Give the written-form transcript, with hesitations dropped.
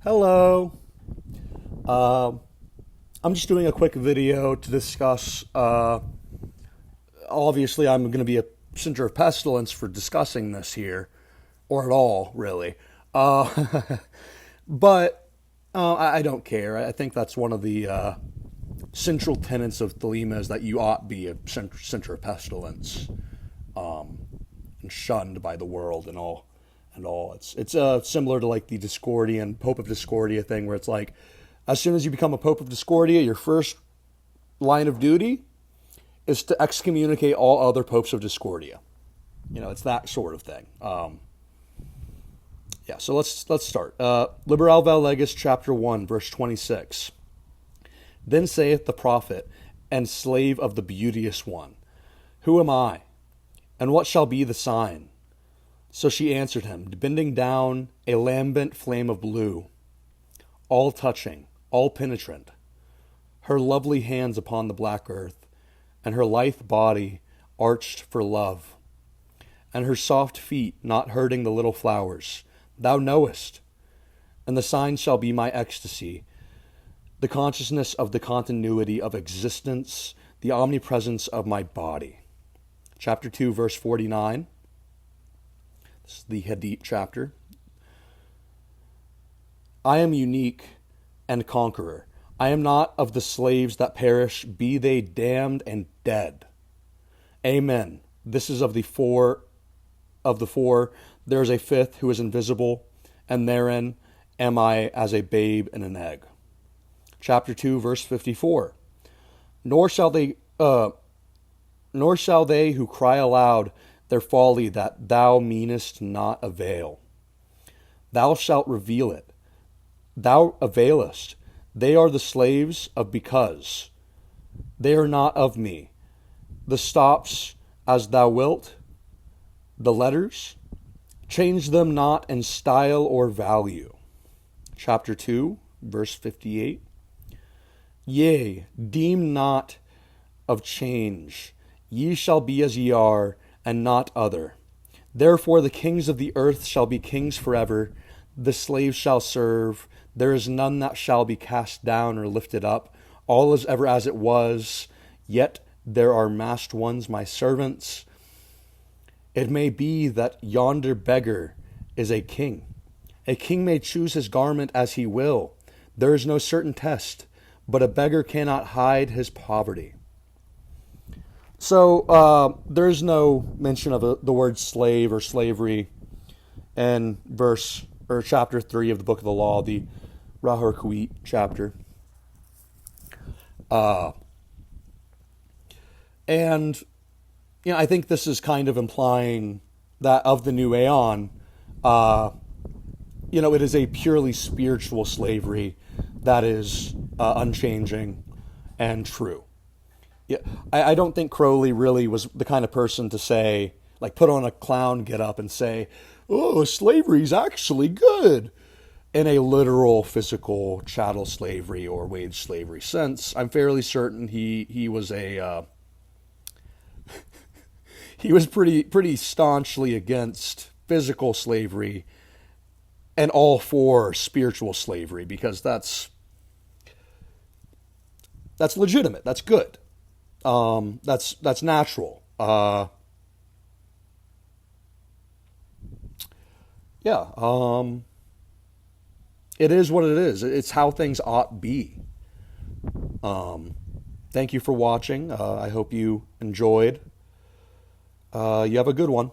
Hello. Uh, I'm just doing a quick video to discuss. Obviously, I'm going to be a center of pestilence for discussing this here, or at all, really. Uh, but I don't care. I think that's one of the central tenets of Thelema is that you ought be a center of pestilence, and shunned by the world and all. And all. It's similar to like the Discordian Pope of Discordia thing, where it's like, as soon as you become a Pope of Discordia, your first line of duty is to excommunicate all other popes of Discordia. It's that sort of thing. Yeah. So let's start. Liberal Vel Legis, chapter 1, verse 26. Then saith the prophet and slave of the beauteous one, Who am I, and what shall be the sign? So she answered him, bending down a lambent flame of blue, all touching, all penetrant, her lovely hands upon the black earth, and her lithe body arched for love, and her soft feet not hurting the little flowers. Thou knowest, and the sign shall be my ecstasy, the consciousness of the continuity of existence, the omnipresence of my body. Chapter 2, verse 49. This is the Hadith chapter. I am unique and conqueror. I am not of the slaves that perish, be they damned and dead. Amen. This is of the four. There is a fifth who is invisible, and therein am I as a babe in an egg. Chapter 2, verse 54. Nor shall they who cry aloud their folly that thou meanest not avail. Thou shalt reveal it. Thou availest. They are the slaves of because. They are not of me. The stops as thou wilt. The letters. Change them not in style or value. Chapter 2, verse 58. Yea, deem not of change. Ye shall be as ye are, and not other. Therefore the kings of the earth shall be kings forever, the slaves shall serve, there is none that shall be cast down or lifted up, all is ever as it was, yet there are masked ones, my servants. It may be that yonder beggar is a king. A king may choose his garment as he will. There is no certain test, but a beggar cannot hide his poverty. So there's no mention of the word slave or slavery in chapter 3 of the Book of the Law, the Rahor Kuit chapter. And I think this is kind of implying that of the new Aeon, it is a purely spiritual slavery that is unchanging and true. Yeah, I don't think Crowley really was the kind of person to say, like, put on a clown get up and say, oh, slavery's actually good, in a literal physical chattel slavery or wage slavery sense. I'm fairly certain he was he was pretty staunchly against physical slavery and all for spiritual slavery, because that's legitimate, that's good. That's natural. Yeah. It is what it is. It's how things ought be. Thank you for watching. I hope you enjoyed. You have a good one.